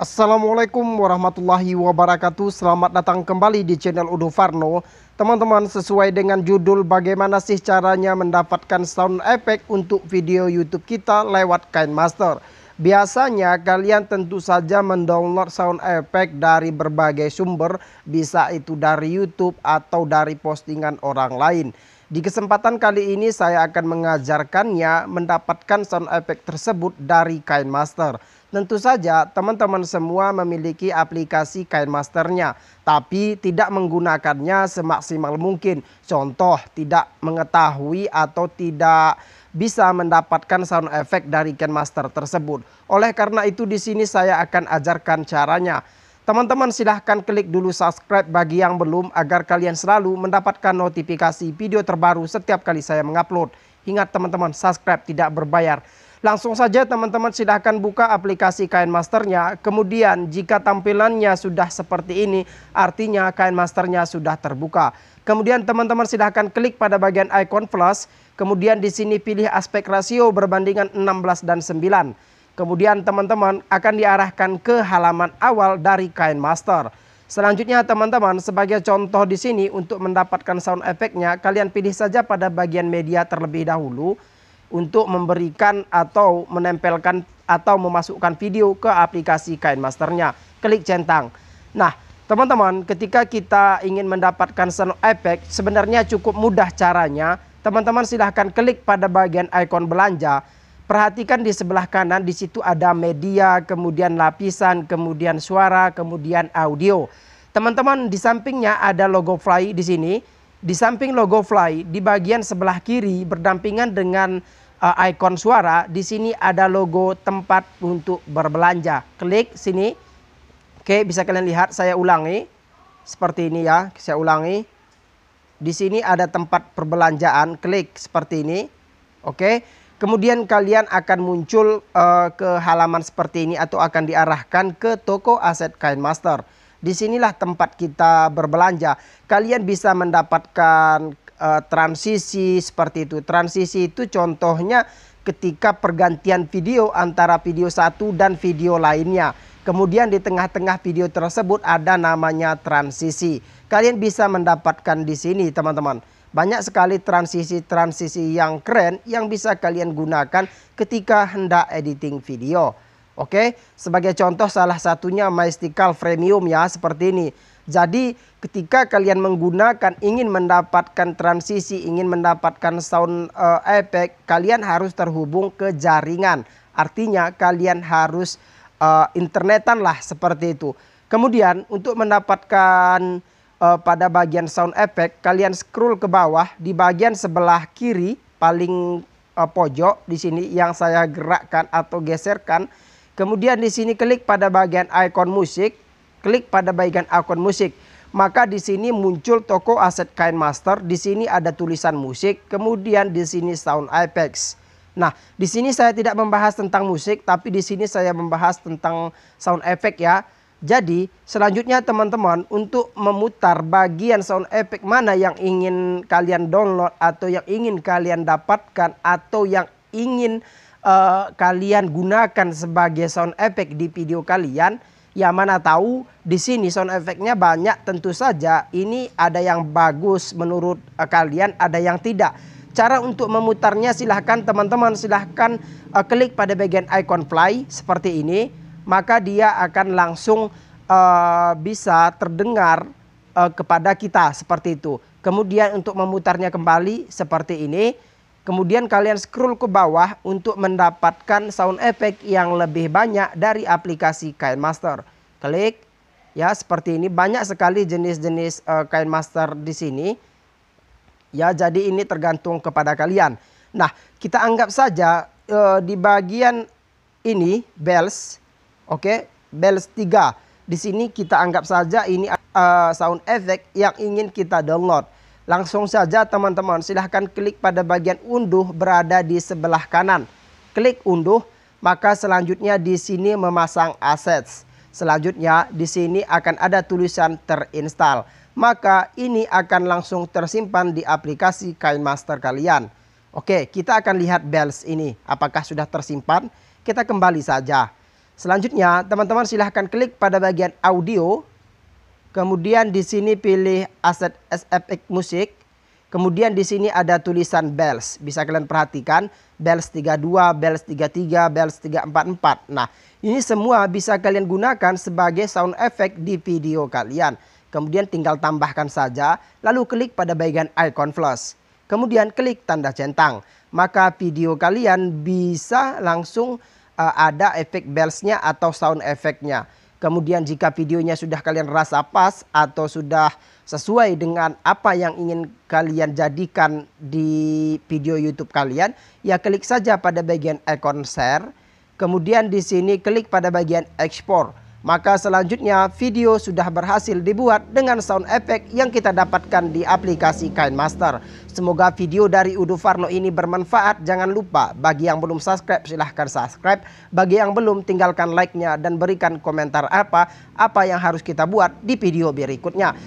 Assalamualaikum warahmatullahi wabarakatuh. Selamat datang kembali di channel Udo Farno. Teman-teman, sesuai dengan judul, bagaimana sih caranya mendapatkan sound effect untuk video YouTube kita lewat KineMaster? Biasanya kalian tentu saja mendownload sound effect dari berbagai sumber, bisa itu dari YouTube atau dari postingan orang lain. Di kesempatan kali ini saya akan mengajarkannya mendapatkan sound effect tersebut dari KineMaster. Tentu saja teman-teman semua memiliki aplikasi KineMaster-nya, tapi tidak menggunakannya semaksimal mungkin. Contoh, tidak mengetahui atau tidak bisa mendapatkan sound effect dari KineMaster tersebut. Oleh karena itu di sini saya akan ajarkan caranya. Teman-teman silahkan klik dulu subscribe bagi yang belum agar kalian selalu mendapatkan notifikasi video terbaru setiap kali saya mengupload. Ingat teman-teman, subscribe tidak berbayar. Langsung saja teman-teman silahkan buka aplikasi KineMaster-nya. Kemudian jika tampilannya sudah seperti ini, artinya KineMaster-nya sudah terbuka. Kemudian teman-teman silahkan klik pada bagian icon plus. Kemudian di sini pilih aspek rasio berbandingan 16 dan 9. Kemudian teman-teman akan diarahkan ke halaman awal dari KineMaster. Selanjutnya teman-teman, sebagai contoh di sini untuk mendapatkan sound effect-nya, kalian pilih saja pada bagian media terlebih dahulu untuk memberikan atau menempelkan atau memasukkan video ke aplikasi KineMaster-nya. Klik centang. Nah, teman-teman, ketika kita ingin mendapatkan sound effect, sebenarnya cukup mudah caranya. Teman-teman silahkan klik pada bagian ikon belanja. Perhatikan di sebelah kanan, di situ ada media, kemudian lapisan, kemudian suara, kemudian audio. Teman-teman, di sampingnya ada logo Fly di sini. Di samping logo Fly, di bagian sebelah kiri berdampingan dengan ikon suara, di sini ada logo tempat untuk berbelanja. Klik sini. Oke, bisa kalian lihat, saya ulangi. Seperti ini ya, saya ulangi. Di sini ada tempat perbelanjaan, klik seperti ini. Oke. Kemudian kalian akan muncul ke halaman seperti ini atau akan diarahkan ke toko aset KineMaster. Disinilah tempat kita berbelanja. Kalian bisa mendapatkan transisi seperti itu. Transisi itu contohnya ketika pergantian video antara video satu dan video lainnya. Kemudian di tengah-tengah video tersebut ada namanya transisi. Kalian bisa mendapatkan di sini teman-teman. Banyak sekali transisi-transisi yang keren yang bisa kalian gunakan ketika hendak editing video. Oke, sebagai contoh salah satunya Mystical Premium ya, seperti ini. Jadi ketika kalian menggunakan, ingin mendapatkan transisi, ingin mendapatkan sound effect, kalian harus terhubung ke jaringan. Artinya kalian harus internetan lah, seperti itu. Kemudian untuk mendapatkan pada bagian sound effect, kalian scroll ke bawah di bagian sebelah kiri paling pojok di sini yang saya gerakkan atau geserkan. Kemudian di sini klik pada bagian ikon musik, klik pada bagian ikon musik. Maka di sini muncul toko aset KineMaster. Di sini ada tulisan musik, kemudian di sini sound effects. Nah, di sini saya tidak membahas tentang musik, tapi di sini saya membahas tentang sound effect ya. Jadi selanjutnya teman-teman, untuk memutar bagian sound effect mana yang ingin kalian download atau yang ingin kalian dapatkan atau yang ingin kalian gunakan sebagai sound effect di video kalian, ya mana tahu di sini sound effect-nya banyak, tentu saja ini ada yang bagus menurut kalian, ada yang tidak. Cara untuk memutarnya silahkan teman-teman, silahkan klik pada bagian icon play seperti ini. Maka dia akan langsung bisa terdengar kepada kita seperti itu. Kemudian untuk memutarnya kembali seperti ini. Kemudian kalian scroll ke bawah untuk mendapatkan sound effect yang lebih banyak dari aplikasi KineMaster. Klik ya, seperti ini. Banyak sekali jenis-jenis KineMaster di sini. Ya, jadi ini tergantung kepada kalian. Nah, kita anggap saja di bagian ini bells. Oke, bells 3. Di sini kita anggap saja ini sound effect yang ingin kita download. Langsung saja teman-teman, silahkan klik pada bagian unduh berada di sebelah kanan. Klik unduh, maka selanjutnya di sini memasang assets. Selanjutnya di sini akan ada tulisan terinstall. Maka ini akan langsung tersimpan di aplikasi KineMaster kalian. Oke, kita akan lihat bells ini apakah sudah tersimpan. Kita kembali saja. Selanjutnya, teman-teman silahkan klik pada bagian audio. Kemudian di sini pilih aset SFX musik. Kemudian di sini ada tulisan bells. Bisa kalian perhatikan, bells 32, bells 33, bells 344. Nah, ini semua bisa kalian gunakan sebagai sound effect di video kalian. Kemudian tinggal tambahkan saja, lalu klik pada bagian icon plus. Kemudian klik tanda centang. Maka video kalian bisa langsung ada efek bellsnya atau sound efeknya. Kemudian jika videonya sudah kalian rasa pas atau sudah sesuai dengan apa yang ingin kalian jadikan di video YouTube kalian, ya klik saja pada bagian ikon share. Kemudian di sini klik pada bagian export. Maka selanjutnya video sudah berhasil dibuat dengan sound effect yang kita dapatkan di aplikasi KineMaster. Semoga video dari Udo Farno ini bermanfaat. Jangan lupa bagi yang belum subscribe silahkan subscribe. Bagi yang belum tinggalkan like-nya dan berikan komentar apa yang harus kita buat di video berikutnya.